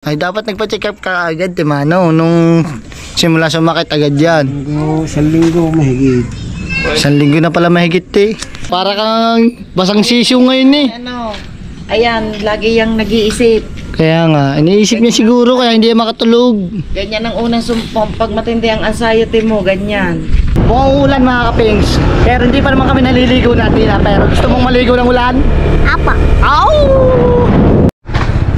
Ay, dapat nagpa-check up ka agad, Timano, nung simula sumakit agad yan. Isang linggo mahigit. Isang linggo na pala mahigit eh. Para kang basang sisiw ngayon eh. Ano, ayan, lagi yang nag-iisip. Kaya nga, iniisip niya siguro kaya hindi makatulog. Ganyan ang unang sumpong. Pag matindi ang anxiety mo, ganyan. Mukhang ulan mga kapings. Pero hindi pa naman kami naliligo natin ha. Pero gusto mong maligo ng ulan? Apa. Ow!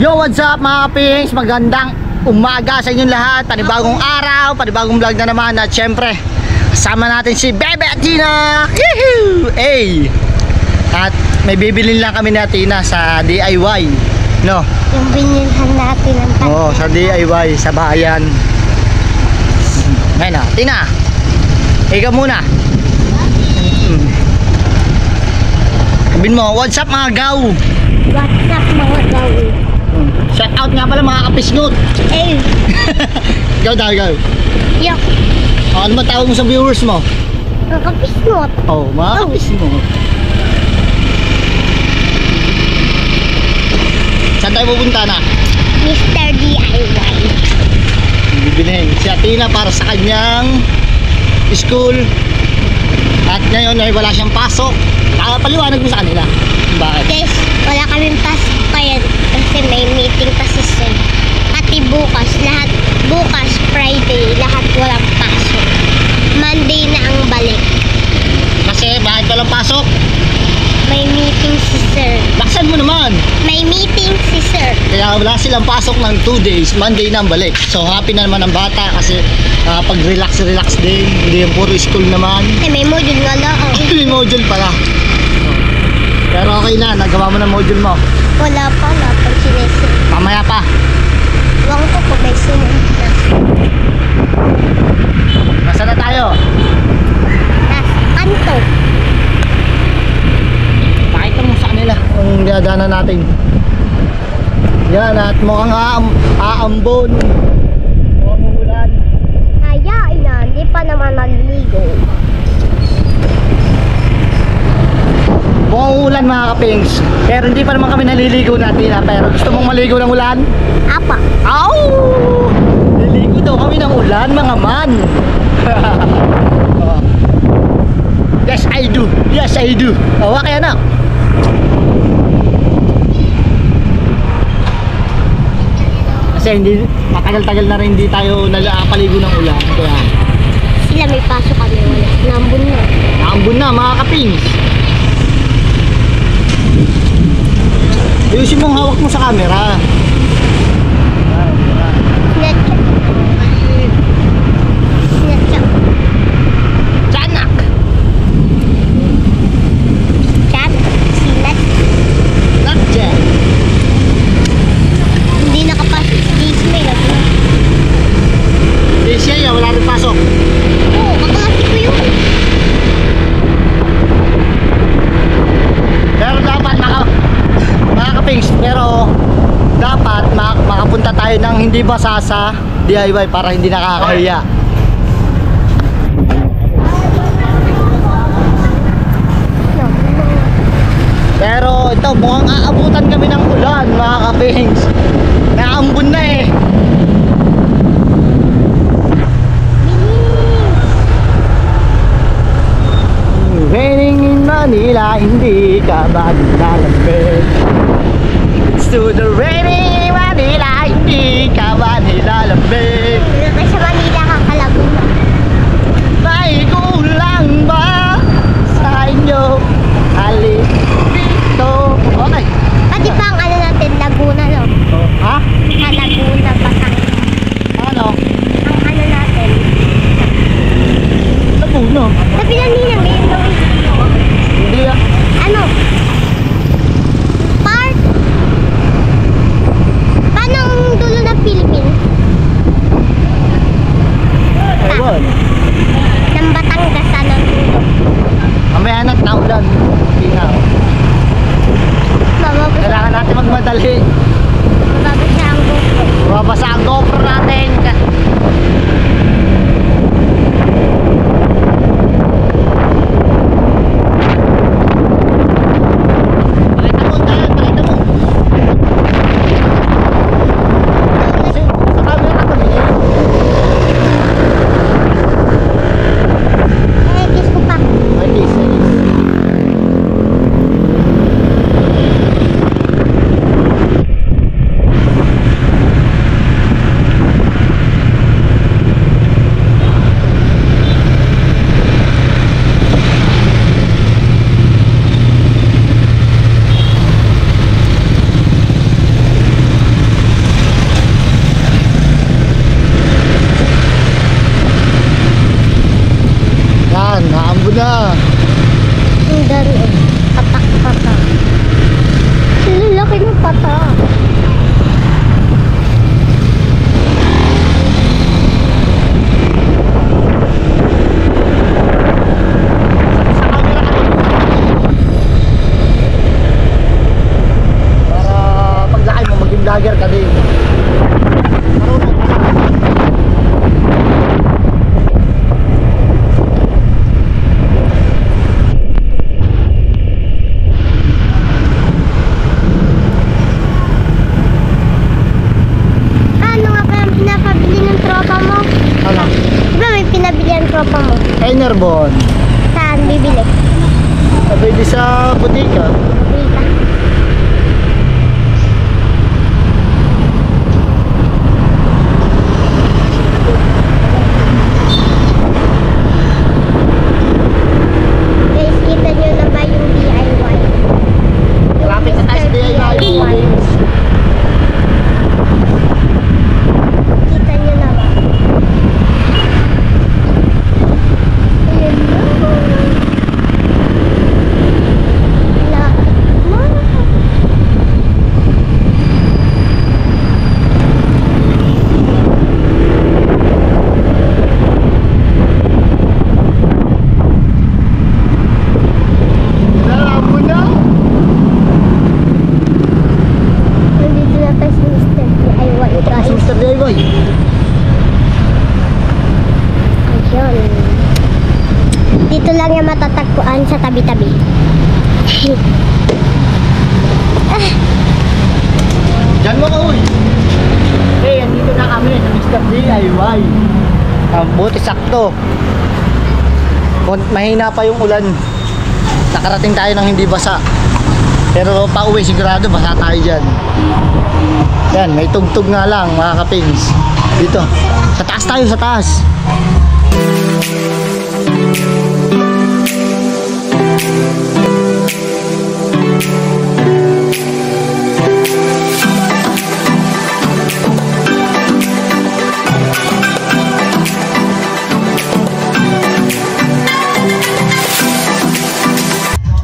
Yo, what's up mga kapings? Magandang umaga sa inyong lahat. Panibagong araw, panibagong vlog na naman. At syempre, kasama natin si Bebe at Tina. Yehoo! Hey! At may bibilin lang kami na Tina sa DIY. No? Yung binilhan natin ng tanda. Oo, sa DIY, sa bayan. Ngayon na, Tina. Ikaw muna. Sabihin mo, what's up mga gaw? What's up mga gawin? Shout out nga pala mga kapisngot. Eh, Ikaw daw, ikaw. yok. Ano ba tawag mo sa viewers mo? Ang kapisngot. Oh, mga kapisngot. Saan tayo pupunta na? Mr. DIY. Bibilihin si Athena para sa kanyang school. At ngayon ay wala siyang pasok. Paliwanag mo sa kanila. Bakit? Guys, wala kaming pasok kaya kasi may meeting pa si Sir. Pati bukas, lahat bukas, Friday, lahat walang pasok. Monday na ang balik. Kasi bakit walang pasok? May meeting si Sir. Laksan mo naman. May meeting si Sir. Kaya wala silang pasok ng 2 days. Monday na ang balik. So happy na naman ang bata kasi pag relax din. Hindi yung puro school naman. Eh, may module nga lang. May module pala. Pero okay na, nagawa mo ng module mo. Wala pa sinisin. Mamaya pa. Huwag ko kung may sumunod na. Nasaan na tayo? Nasa kanto. Pakita mo sa kanila kung dadaanan natin. Yan, at mukhang aambon. Mukhang ulan. Hayain na, hindi pa naman naliligo. Mukhang ulan mga kapings. Pero hindi pa naman kami naliligo natin ha. Pero gusto mong maligo ng ulan? Apa. Ow! Liligo daw kami ng ulan mga man. Yes I do. Yes I do. Awa kaya na. Kasi hindi, matagal-tagal na rin hindi tayo nalapaligo ng ulan. Kaya Sila may pasok kami, wala. Nambun na. naambon na mga kapings. Ayusin mong hawak mo sa camera. Snatcha. Snatcha. Tiyanak! Chat. Sinat. Not dyan. Hindi nakapasok si Disney. Eh siya wala rin pasok. Oo, kaklase ko yun. Pero dapat mga kapings, pero dapat makapunta tayo ng hindi basa sa DIY para hindi nakakahiya. No. Pero ito, mukhang aabutan kami ng ulan mga kapings. Naambun na eh. Raining in Manila, hindi ka ba nilalambing? It's to the raining in Manila, hindi ka ba nilalambing? Kasi sa Manila kakalago na. May kulang ba sa inyo? Halip dito. Okay. Pati pa ang ano natin, Laguna, no? Ha? Sa Laguna pa sa Ano? ang ano natin. Laguna. Sabi na nila, may gawin. Hindi ah. Ano? Park? Paano ang dulo na nabili ang tropa mo? Enerbon. Saan bibili? Pwede sa butika. Bibili ka. Guys, kita nyo na ba yung DIY? Malapit na tayo sa DIY. Kita nyo na ba? Ayan na. Lapit mo. Alam mo na. Nandito na tayo sa Mr. DIY, Ito guys. si Mr. DIY. Ayun. Dito lang yung matatagpuan sa tabi-tabi. Diyan mo ka, uy. Eh, andito na kami sa Mr. DIY. Ang buti sakto. Mahina pa yung ulan. Nakarating tayo ng hindi basa. Pero pa uwi sigurado basa tayo dyan. Yan, may tugtog nga lang mga kapings. Dito. Sa taas tayo, sa taas.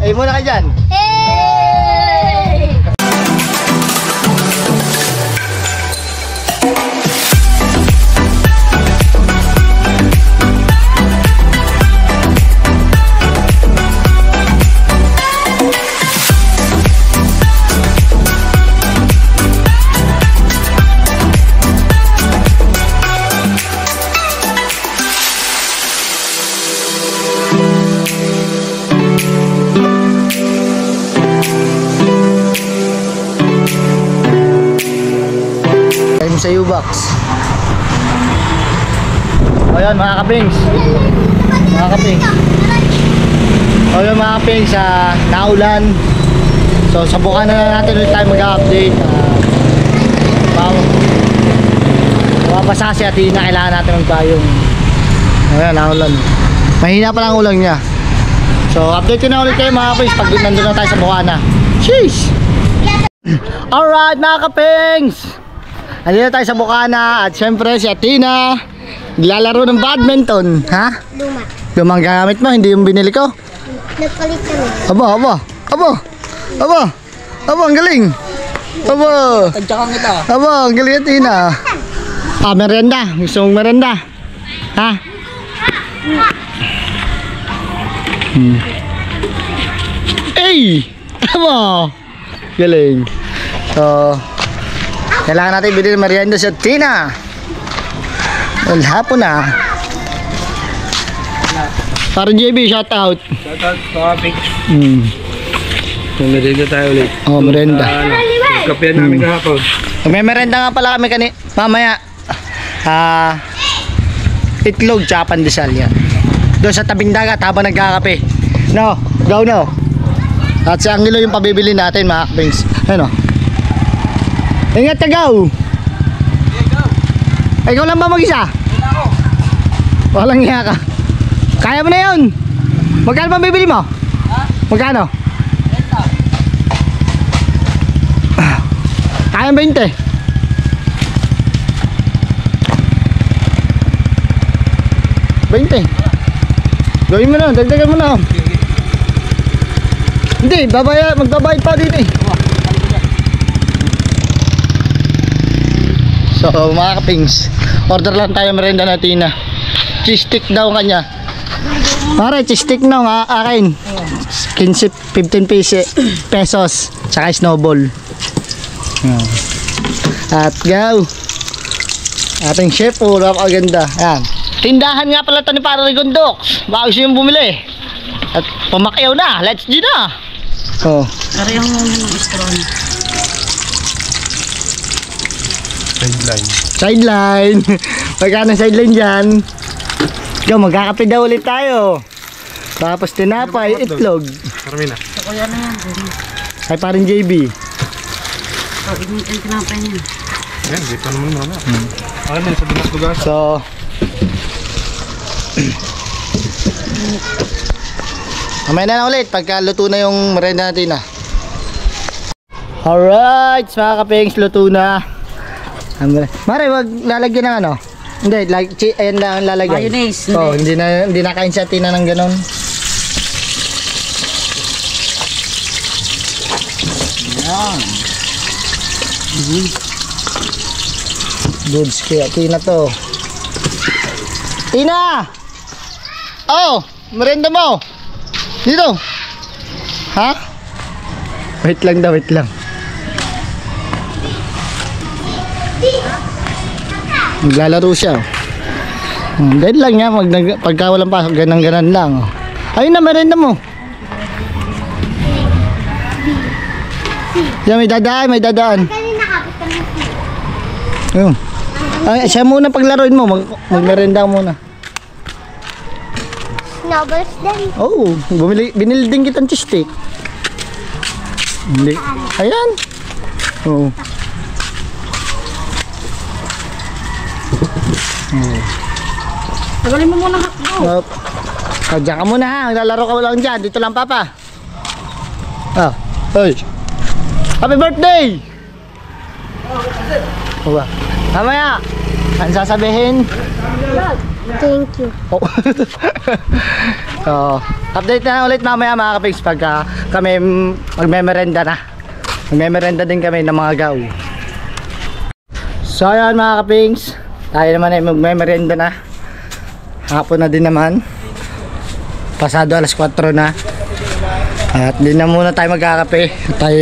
Eh, muna ka dyan. Hey! Tayo sa U-Box. O yun mga kapings. Mga kapings. O yun mga kapings, naulan. So sabukan na natin ulit tayo mag-update. Mabasa si Athena, kailangan natin ng payong. O yun, naulan. Mahina pa lang ulang niya. So update ko na ulit kayo mga kapings pag nandun na tayo sa Bukana. Sheesh! Alright mga kapings, andito tayo sa Bukana at syempre si Athena naglalaro ng badminton. Ha? Luma. Lumang gamit mo, hindi yung binili ko. Nagpalit kami. Aba, ang galing. Tagtsakan kita. Ang galing Athena. Merienda, gusto mong merienda? Ha? Ey! Galing. So, kailangan natin bilhin ng merienda sa Athena. Well, hapon na. Para JB, shout out. Shout out sa kapik. Merenda tayo ulit. Oh, merienda. Kapihan namin kahapon. May merienda nga pala kami mamaya. Itlog tsaka pandesal yan. Doon sa tabing dagat habang nagkakape. No, go no. At si Angelo yung pabibili natin mga kapings. Ano? Ingat ka, go! Ikaw lang ba mag-isa? Walang iya ka. Kaya mo na yun. Magkano ba bibili mo? Magkano? Kaya 20. 20. Gawin mo na, dagdagan mo na. Hindi, magbabayad pa dito eh. So mga kapings, order lang tayo merienda na Tina. Cheese stick daw kanya. Pare, cheese stick daw nga akin. 15 pesos. Tsaka snowball. At go. Ating chef, puro kaganda. Ayan. Tindahan nga pala ito ni Para Rigondox. Baka gusto yung bumili. At pumakyaw na. Let's do na. Oh. Parehong muna ng straw. Sideline. Sideline. Magkano sideline dyan? Yo, magkakape daw ulit tayo. Tapos tinapay, itlog. Carmina. Kuya na yan. Ay parin JB. So, yung tinapay niya. Yan, di pa naman muna. Okay na, sa Dimas lugar. So mamaya na lang ulit pagka luto na yung merenda natin na. Alright, mga kapings, luto na. Mare, wag lalagyan ng ano. Hindi, ayan lang lalagyan. Mayonnaise, Oh, hindi na kain siya tina ng ganon. Yan. Goods kaya tina to. Tina! Oh, merenda mo. Dito. Ha? Wait lang daw, wait lang. Maglalaro siya. Dahil lang niya, pagka walang pasok, ganang-ganan lang. Ayun na, merenda mo. Yan, may dadaan. Kanina kapit ka na. Ayun. Ay, siya muna paglaruin mo, magmerenda ka muna. Snowballs din. Oh, binili din kitang cheese stick. Hindi. Ayan. Oh. Tagalin mo muna hotdog. Oh, diyan ka muna ha. Maglalaro ka lang dyan. Dito lang papa. Ah, hey. Happy birthday! Oh, ba? Mamaya. Ano sasabihin? Thank you. Oh. So, update na ulit mamaya mga kapigs pagka kami magmemerenda na. Magmemerenda din kami ng mga gaw. So ayan mga kapigs, tayo naman ay magmemerenda na. Hapon na din naman. Pasado alas 4 na. At di na muna tayo magkakape. Tayo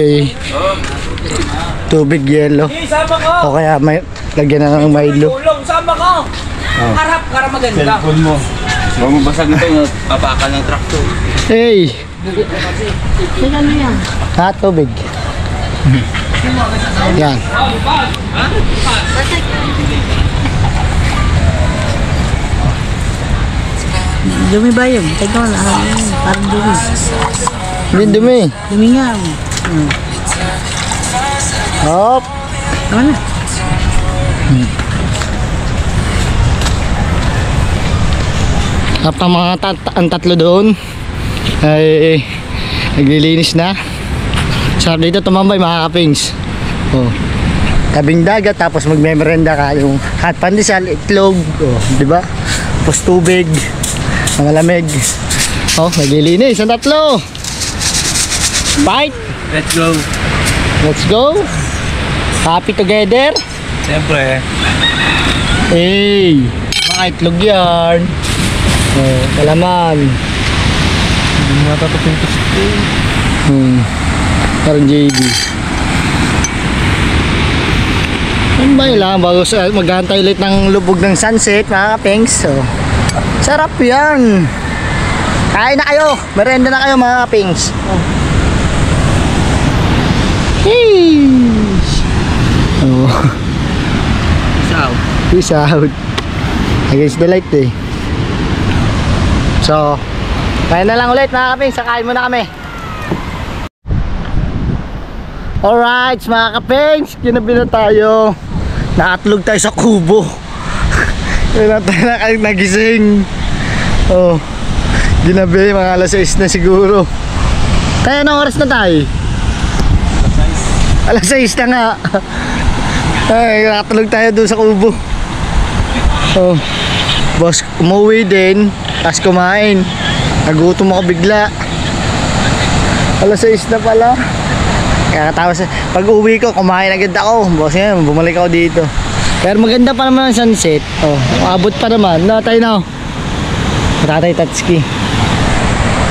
tubig, yelo. O kaya may lagyan na ng Milo. Tulong, sama ko. Harap, para maganda. Cellphone mo. Huwag mo basag na ito, apakan ng traktor. Hey! Tingnan mo yan. Ha, tubig. Yan. Dumi ba yun? Teka na. Parang dumi. Hindi dumi. Dumi nga. Hop. Ano na? At ang mga ang tatlo doon ay naglilinis na. Sarap dito tumambay mga kapings. Oh. Tabing dagat tapos magmemerenda ka yung hot pandesal, itlog, oh, di ba? Tapos tubig, malamig. Oh, naglilinis ang tatlo. Fight. Let's go. Let's go. Happy together. Siyempre. Hey, mga itlog yan. Oh, kalaman. Matatapin ko Parang JD. Ano ba yun lang bago maghantay ulit ng lubog ng sunset mga kapings. So, sarap yan. Kain na kayo. Merenda na kayo mga kapings. Hey. Oh. Peace out. Against the light eh. So, kain na lang ulit mga kapings. Sakain muna kami. Alright mga kapings, kinabi na tayo. Nakatlog tayo sa kubo. Kaya na tayo nagising. Oh, ginabi, mga alas 6 na siguro. Kaya anong oras na tayo? Alas 6 na nga. Ay, nakatlog tayo doon sa kubo. Oh, boss, umuwi din. Tapos kumain. Nagutom ako bigla. Alas 6 na pala. Kaya tapos pag uwi ko kumain agad ako. Boss yan, bumalik ako dito. Pero maganda pa naman ang sunset. Oh, abot pa naman. Natay na. Tatay Tatsuki.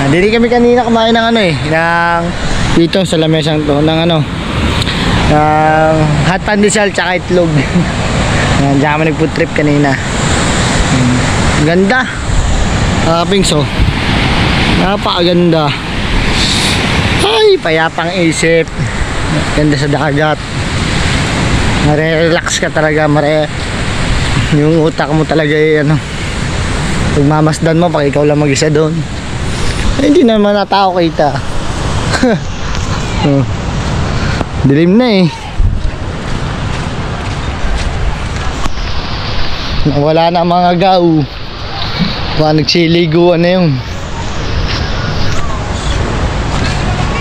Dili kami kanina kumain ng ano eh, ng dito sa lamesang to, ng ano, ng hot pandesal tsaka itlog. Diyan kami nag-food trip kanina. Ganda. Pingso. Napakaganda. Ay, payapang isip. Ganda sa dagat. Mare-relax ka talaga, yung utak mo talaga ay ano, Pagmamasdan mo pag ikaw lang mag-isa doon. Eh, hindi naman na tao kita. Oh. Dilim na eh. Wala na ang mga gaw. Baka nagsiligo na yun.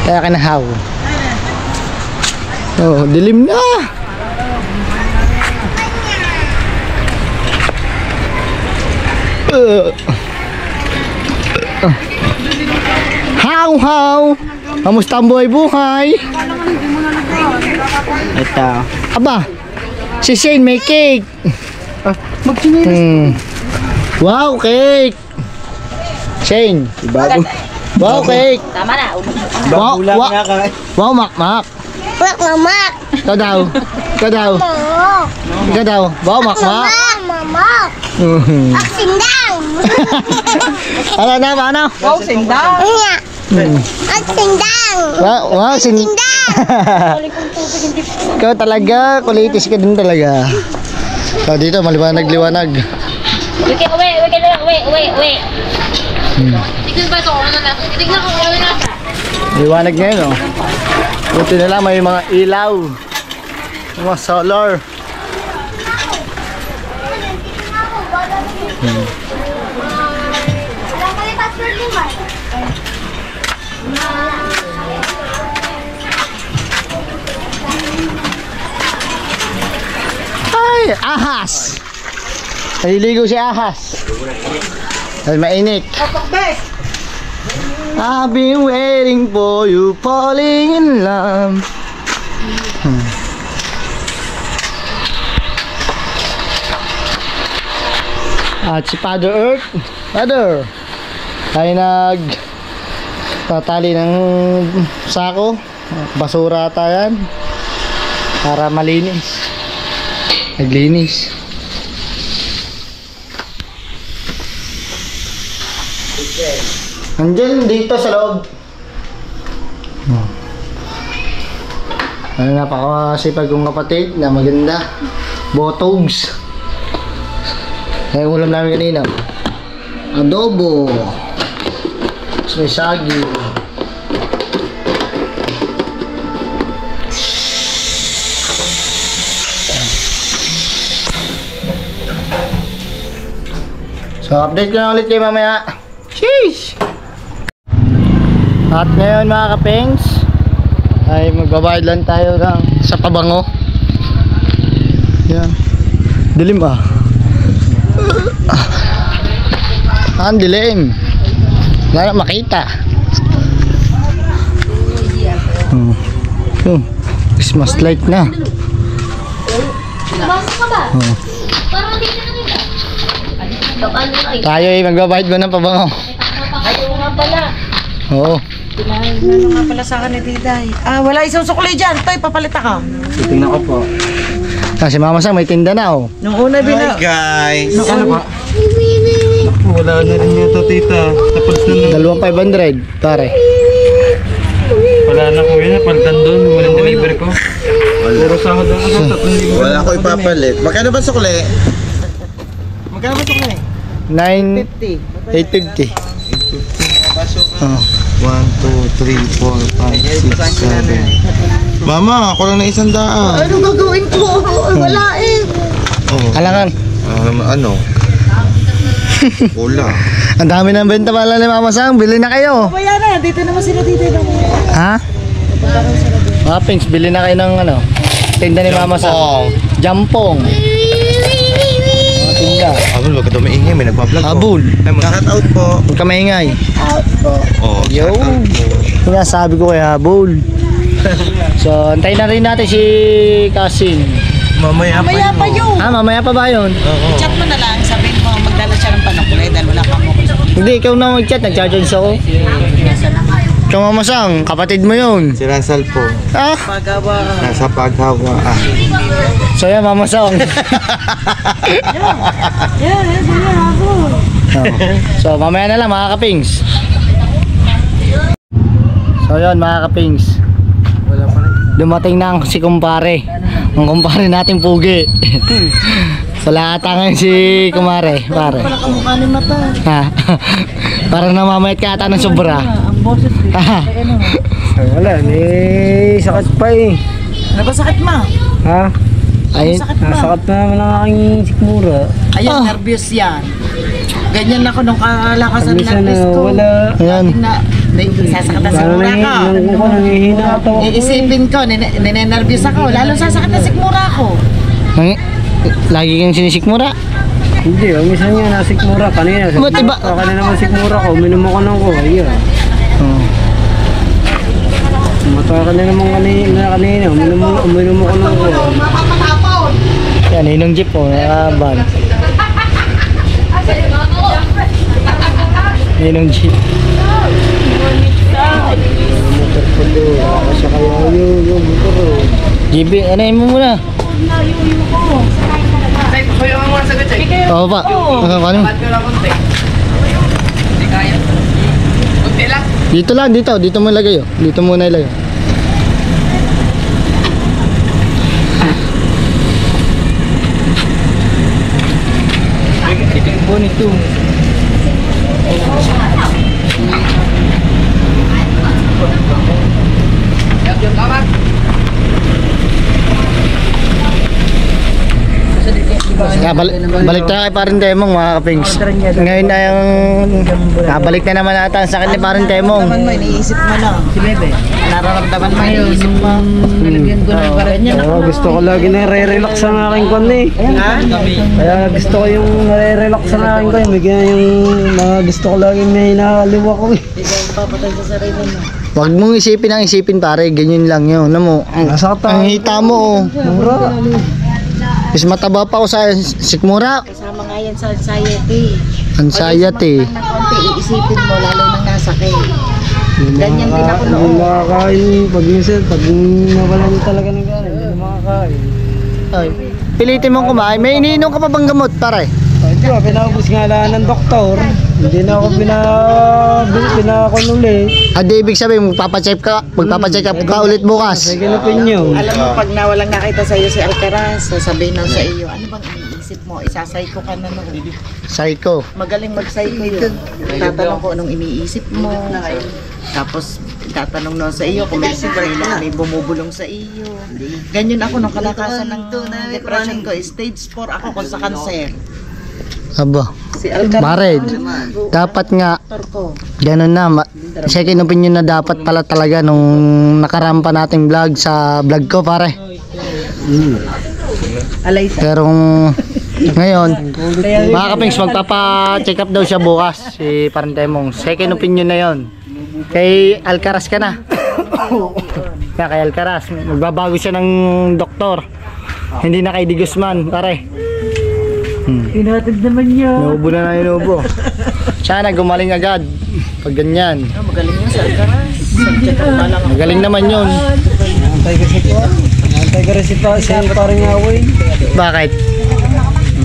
Kaya kinahaw. Oh, dilim na. How? Kamusta ang buhay? Ito. Aba, si Shane may cake. Wow, cake. Shane, Bago. wow, cake. Tama na. Wow, makmak. Wak, mamak. Ikaw daw. Mamak. Ikaw daw. Wow, makmak. Mamak. Ak, sindang. Ano na, paano? Wow, sindang. Nga. Ak, sindang. Wow, Sindang. Ikaw talaga, kulitis ka din talaga. So, dito, maliwanag-liwanag. Uwi. Tignan ba ito? Ano na? Tignan ko ano na. Liwanag ngayon, oh. Buti na lang may mga ilaw. Mga solar. Ay, ahas! Naliligo si ahas. Dahil mainit. I've been waiting for you, falling in love. At si Father Earth, Father, tayo tatali ng sako, basura tayo para malinis. Naglinis. Andiyan dito sa loob. Ano, napakasipag kong kapatid na maganda. Botogs. Kaya ulam namin kanina. Adobo. Tapos may sagi. So update ko na ulit kayo mamaya. Sheesh! At ngayon mga kapengs ay magbabayad lang tayo sa pabango. Yan. Dilim ah. Ang dilim. Wala na makita. Christmas light na. Nabasa ka ba? Parang hindi na nakita. Tayo ay magbabayad mo ng pabango. Ayaw nga pala. Oo. Ano nga pala sa akin ni Diday? Wala isang sukli dyan. Toy, papalita ka. Titingnan ko po. Kasi Mama Sang may tinda na oh. Nung una Hi guys! Ano ba? Wala na rin yata tita. Tapos na 2,500 pare. Wala na ko yun. Paltan doon. Walang delivery ko. Puro sahod ang ako. 3,000. Wala ko ipapalit. Magkano ba sukli? Magkano ba sukli? 9,850. Oh. 1, 2, 3, 4, 5, 6, 7. Mama, ako lang na 100. Ano gagawin ko? Wala eh. Oh. Alangan. Ano? Wala. Ang dami ng benta pala ni Mama Sang. Bili na kayo. Kaya na, dito naman sila dito. Ha? Mga Pinks, bili na kayo ng ano, tinda ni Mama Sang. Jampong. Mga tinda. Abul, wag ka daw maingay. May nagpa-vlog po. Abul. Shout out po. Huwag ka maingay. Oh, Yo. shout out po. Sinasabi ko kay Abul. So, antayin na rin natin si Kasin. Mamaya Pa yun. Mamaya pa ba yun? Oo. Chat mo na lang, sabihin mo, magdala siya ng panakulay dahil wala kang mukha. Hindi, ikaw na mag-chat. Nag-charge ako. Ikaw Mama Sang, kapatid mo yun. Si Ransal po. Ah? Pagawa. Nasa paghawa. So yan Mama Sang. So mamaya na lang mga kapings. So yun mga kapings. Dumating na si kumpare. Ang kumpare natin pugi. Wala ata ngayon si kumare, pare. Wala kamukha ni mata. Ha? Parang namamayat ka ata ng sobra. Ang boses eh. Ay, ano? Wala, may sakit pa eh. Ano ba sakit ma? Ha? Ayun. Sakit ma? Nasakit na naman ang aking sikmura. Ayan, nervous yan. Ganyan ako nung kalakasan Minsan nervous ko. wala. Ayan. Sasakit na Paano sigmura ko. yung ko, nangihina ito. Iisipin ko, ninenervous ako. Lalo sasakit na sigmura ko. Lagi kang sinisikmura. Hindi, minsan nga nasikmura. Kanina, Ba't iba? kanina naman sikmura ko. Uminom ako ng ko. Ayun. Oh. Mata ka na naman kanina. Uminom ako ng ko. Yan, inong jeep po, nakaban. Inong jeep. Motor ko do. Kasi kaya yung motor. GB, ano yun mo muna? Oo pa. Ano? Dito lang, dito mo ilagay oh. Dito muna ilagay. Bonito. Balik tayo kay Parin Temong mga kapings. Ngayon na yung balik na naman ata sa akin ni Parin Temong. Nararamdaman mo, iniisip mo lang. Si Bebe. Nararamdaman mo, iniisip mo. Nalagyan ko ng ganyan. Gusto ko lagi na re-relax ang aking kon eh. Kaya gusto ko yung re-relax ang aking kon. Bigyan yung mga gusto ko lagi may nakaliwa ko eh. Hindi ka papatay sa sarili mo. Huwag mong isipin ang isipin pare, ganyan lang yun. Ano mo? Ang hita mo oh. Mura. Mas mataba pa ako sa sikmura. Kasama nga yan sa anxiety. Anxiety. Pag ng konti, iisipin mo, lalo nang nasakit. Ganyan din ako noon. Hindi makakain. Pag minsan, pag nawala mo talaga ng gana, hindi na makakain. Ay, pilitin mong kumain. May iniinom ka pa bang gamot pare? Hindi ba, pinaubos nga lang ng doktor. Hindi na ako pinakon ulit. Di ibig sabihin, magpapacheck up ka ulit bukas. Sige na pinyo. Alam mo, pag nawalang nakita sa iyo si Alcaraz, sasabihin lang sa iyo, ano bang iniisip mo? Isasayko ka na noon. Psycho. Magaling mag-psycho yun. Tatanong ko anong iniisip mo. Tapos tatanong na sa iyo kung may bumubulong sa iyo. Ganyan ako nung kalakasan ng depression ko. Stage 4 ako kung sa cancer. Aba. Si Alcaraz. Pare, dapat nga ko. ganun na. Second opinion na dapat pala talaga nung nakarampa nating vlog sa vlog ko pare. Alay sa. Pero ngayon, mga kapings, magpapa-check up daw siya bukas si Parin Temong. Second opinion na yon. Kay Alcaraz ka na. Kaya kay Alcaraz, magbabago siya ng doktor. Hindi na kay Di Guzman, pare. Inatid naman niya. Inuubo na inuubo. Sana gumaling agad. Pag ganyan. Magaling yun si Alcaraz. Check up pa lang. Magaling naman yun. Antay ka si pa. Si parang away. Bakit?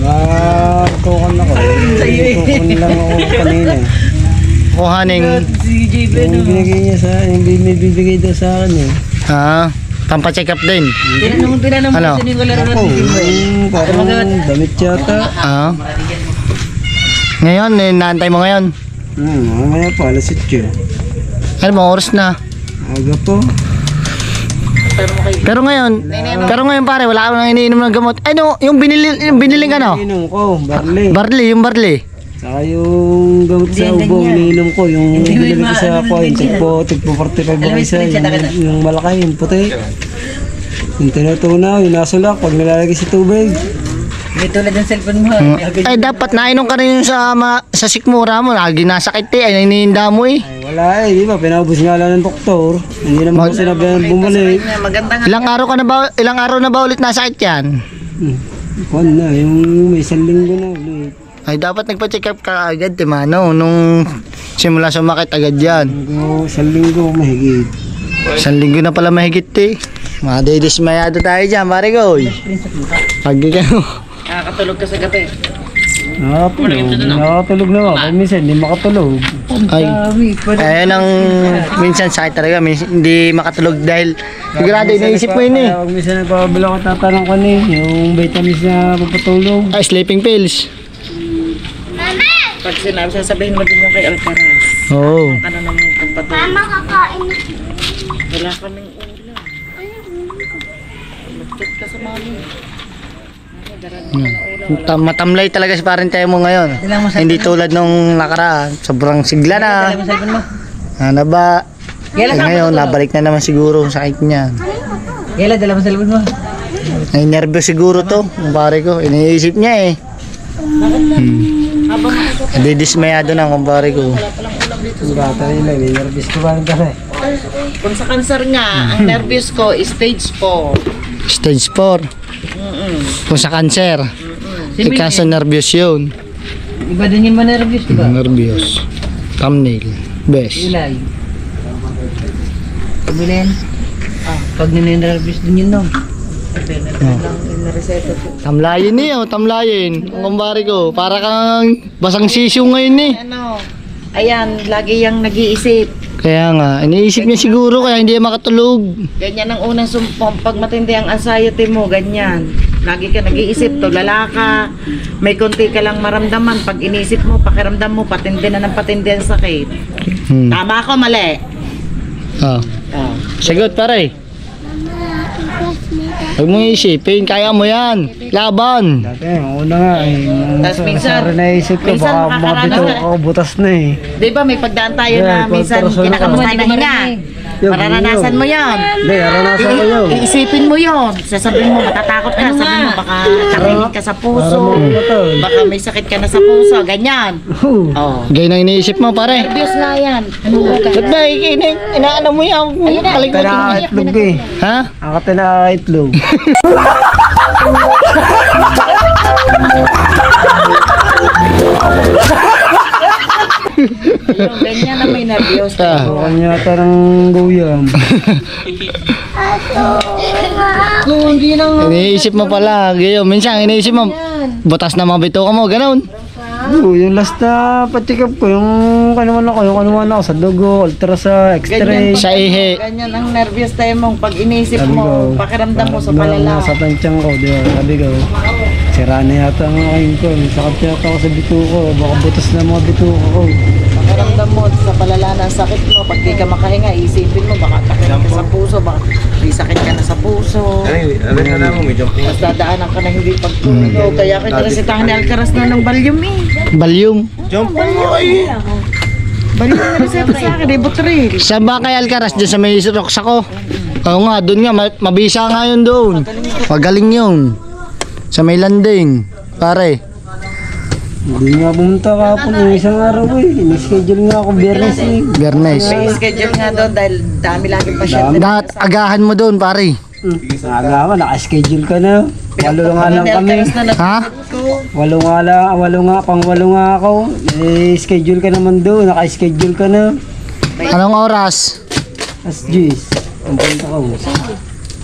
Magkukan ako. Magkukan lang ako kanina. Kuhaning, Si JB Yung binigay niya sa, yung bibigay daw sa akin eh. pampacheck up din. Tinanong mo Ano? kasi wala rin Ako, yung parang damit yata. Ngayon, naantay mo ngayon. Mamaya pa, alas 8. Ano mo, oras na. Aga po. Pero ngayon pare, wala ka nang iniinom ng gamot. Ano, yung biniling ano? Ininom ko, barley. Yung barley. Saka yung gamot sa ubong, ininom ko. Yung binili ko sa coin, tigpo 45 ang isa. Yung malaki, yung puti. Yung tinutunaw, yung nasulak, pag nilalagay sa tubig. May tulad ng cellphone mo. Ay, dapat nainom ka rin yung sa sikmura mo. Lagi nasakit ay nanininda mo eh. Ay, wala eh, di ba? Pinaubos nga lang ng doktor. Hindi naman ko sinabihan bumalik. Maganda nga. Ilang araw na ba ulit nasakit yan? Kuwan na, yung may 1 linggo na ulit. Ay, dapat nagpa-check up ka agad, Timano. Nung simula sumakit agad yan. 1 linggo mahigit. 1 linggo na pala mahigit eh. Madidismayado tayo dyan, pare ko. Pag ikaw. Nakakatulog ka sa gabi. Nakatulog na ako. Minsan hindi makatulog. Ay, ayun ang minsan sakit talaga. Hindi makatulog dahil Sigurado, iniisip mo yun eh. Huwag minsan nagpapabila ko, tatanong ko na yung vitamins na papatulong. Ay, sleeping pills. Pag sinabi, sasabihin mo din yung kay Alcaraz. Oo. Ano naman yung pagpatuloy? Mama, kakain. Wala kaming ulam. Mag-chat ka sa mami. Matamlay talaga si parente mo ngayon. Hindi tulad nung nakaraan. Sobrang sigla na. Ano ba? Ngayon, nabalik na naman siguro ang sakit niya. Yela, dala mo sa libon mo. Ay, nervous siguro to. Ang pare ko. Iniisip niya eh. Didismayado na ang kumpare ko. Yung bata nila, may nervous ko ba nagkala eh. Kung sa cancer nga, ang nervous ko is stage 4. Stage 4. Kung sa cancer. Kaso nervous yun. Iba din yung nervous, diba? Nervous. Thumbnail. Best. Ilay. Kumilen. Pag nininervous din yun, no? Tamlayin niyo, tamlayin. Ang kumpare ko. Para kang basang sisyo ngayon eh. Ano? Ayan, lagi yung nag-iisip. Kaya nga, iniisip niya siguro kaya hindi makatulog. Ganyan ang unang sumpong. Pag matindi ang anxiety mo, ganyan. Lagi ka nag-iisip, tulala ka. May konti ka lang maramdaman. Pag inisip mo, pakiramdam mo, patindi na ng patindi ang sakit. Tama ako, mali. Oh. Oh. Sagot pare. Huwag mong isipin, kaya mo yan. Laban. Dati, una nga eh. Tas minsan, naisip ko, minsan baka makakaranas mabito na- ako, butas na eh. Di ba may pagdaan tayo na minsan kinakamusta na hinga? Mararanasan mo yan. Hindi, naranasan ko yun. Iisipin mo yun. Sasabihin mo, matatakot ka. Sabihin mo, baka takingin ka sa puso. Baka may sakit ka na sa puso. Ganyan. Oh. Ganyan ang iniisip mo pare. Diyos nga yan. Ba't ba inaano mo yan? Kalikutin mo. Tinakaitlog eh. Ha? Ako tinakaitlog. Ganyan na may nervyos. Ako yata ng guyam. Iniisip mo pala. Gayo, minsan iniisip mo. Butas na mga bituka mo, ganun. Yung last na patikap ko, yung kanuman ako sa dugo, ultra sa x-ray. Sa ihe. Ganyan ang nervyos tayo mong pag inisip mo, pakiramdam mo sa palala. Sa tansyang ko, di ba? Sabi ko, sira na yata ang aking ko. Sakit yata ako sa bituko. Baka butas na mga bituko ko. Pakiramdam mo sa palala ng sakit mo. Pag di ka makahinga, isipin mo, baka takot ka sa puso, baka di sakit ka na sa puso. Ano na lang mo, may jumping. Mas dadaanan ka na hindi pagtulog. Kaya kita resetahan ni Alcaraz na ng Valium eh. Valium. Jumping mo eh. Valium na reseta sa akin, Ibutril. Sa ba kay Alcaraz dyan sa may rocks ako? Oo nga, doon nga, mabisa nga yun doon. Magaling yun. Sa may landing. Pare. Hindi nga pumunta kapon yung isang araw eh. Ini-schedule nga ako biyernes eh. Biyernes. May schedule nga doon dahil dami laging pasyente. Dapat agahan mo doon pare. Aga naka-schedule ka na. Walo nga lang kami. Ha? Walo nga ako. Schedule ka naman doon. Naka-schedule ka na. Anong oras? As G's. Ang punta ko.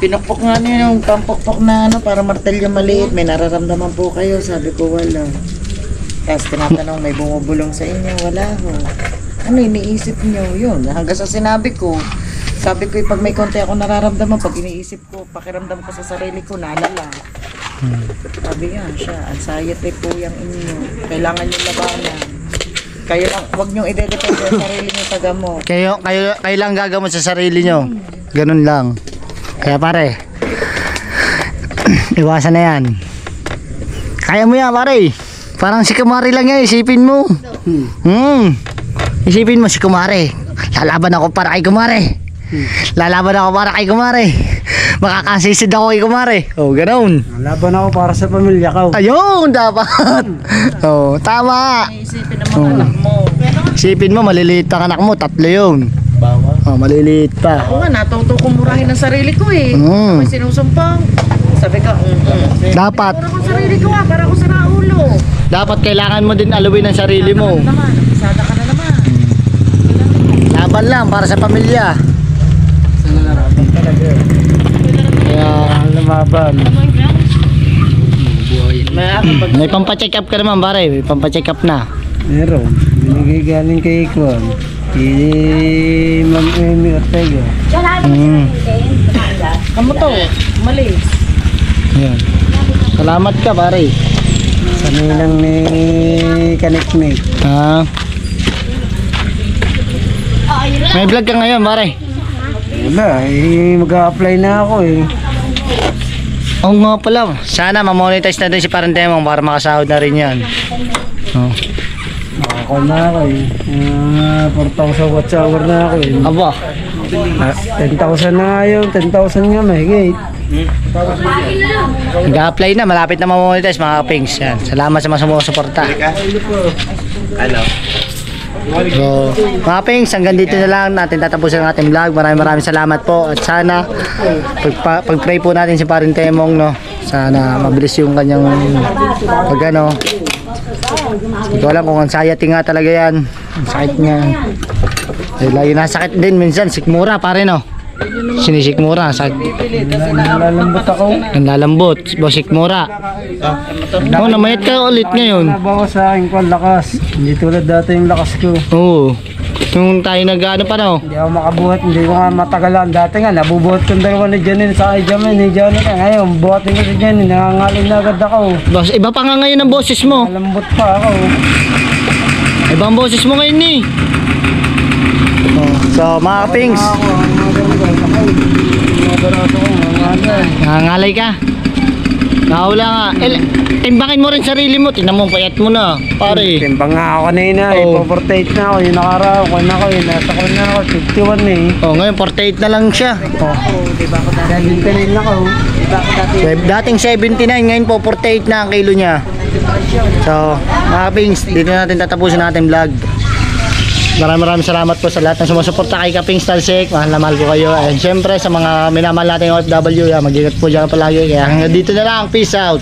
Pinukpok nga niya yung pampukpok na ano, para martelyo maliit. May nararamdaman po kayo. Sabi ko wala. Tapos tinatanong, may bumubulong sa inyo? Wala ho. Ano iniisip nyo? Yun, hanggang sa sinabi ko. Sabi ko, pag may konti ako nararamdaman, pag iniisip ko, pakiramdam ko sa sarili ko, naalala. Sabi nga siya, anxiety po yung inyo. Kailangan nyo labanan. Kayo lang, huwag nyo i-depende sa sarili nyo sa gamot. Kayo lang gagamot sa sarili nyo. Ganun lang. Kaya pare, iwasan na yan. Kaya mo yan pare. Parang si Kumari lang yan, isipin mo. Isipin mo si Kumari. Lalaban ako para kay Kumari. Lalaban ako para kay Kumari. Makakasisid ako kay Kumari. Oh, ganoon. Laban ako para sa pamilya ko. Ayun, dapat. Oh, tama. Isipin ng mga anak mo. Isipin mo, maliliit pa ang anak mo, 3 yun. Oh, maliliit pa. Ako nga, natuto kong murahin ang sarili ko eh. May sinusumpang. Sabi ka, Dapat. mura ko sarili ko para ako sa raulo. Dapat kailangan mo din alawin ang sarili mo. Naman, isada ka na naman. Laban lang para sa pamilya. Kaya Lumaban. may pampacheck up ka naman pare. May pampacheck up na. Meron. Binigay galing kay Kwan. Si Ma'am Amy Ortega. Kamu to, mali. Yan. Salamat ka pare. Sa nilang ni Kaniknik. Ah. May vlog ka ngayon pare. Wala, mag-a-apply na ako eh. Oo nga pala. Sana ma-monetize na din si Parentemong para makasahod na rin yan. Oh. Ako na ako eh. 4,000 watts hour na ako eh. Aba. 10,000 na nga yun. 10,000 nga mahigit. Nag-apply na. Malapit na ma-monetize mga kapings. Yan. Salamat sa mga sumusuporta. Ano? So, mga pings, hanggang dito na lang natin tatapusin ang ating vlog. Maraming salamat po at sana pag-pray po natin si Parentemong, no? Sana mabilis yung kanyang pag-ano. Hindi ko alam kung anxiety nga talaga yan. Ang sakit niya. Eh, lagi nasakit din minsan, sikmura pare, no? Sinisikmura, sakit. Nalalambot ako. Ang lalambot, sikmura. Oh, namayat ka ulit ngayon. Nabawas sa akin ko ang lakas. Hindi tulad dati yung lakas ko. Oo. Yung tayo nag-ano pa, no? Hindi ako makabuhat, hindi ko nga matagalan. Dati nga, nabubuhat kong dalawa ni Janine sa Jamin, ni Johnny ka. Ngayon, buhatin ko si Janine, nangangalin na agad ako. Boss, iba pa nga ngayon ang boses mo. Malambot pa ako. Ibang boses mo ngayon ni. So, mga kapings, nangangalay ka. Nakawala nga. Timbangin mo rin sarili mo. Tingnan mo, payat mo na. Pare. Timbang nga ako kanina, Oh. 48 na ako. Yung nakaraw ko na ako, yung nasa ko na ako, 51 eh. Oh, ngayon 48 na lang siya. Dahil 29 na ako. Dating 79, ngayon po 48 na ang kilo niya. So, mga kapings, dito natin tatapusin natin vlog. Maraming salamat po sa lahat ng sumusuporta kay Kapings Talsik. Mahal na mahal ko kayo. And syempre sa mga minamahal nating OFW, mag-ingat po dyan palagi. Kaya hanggang dito na lang. Peace out.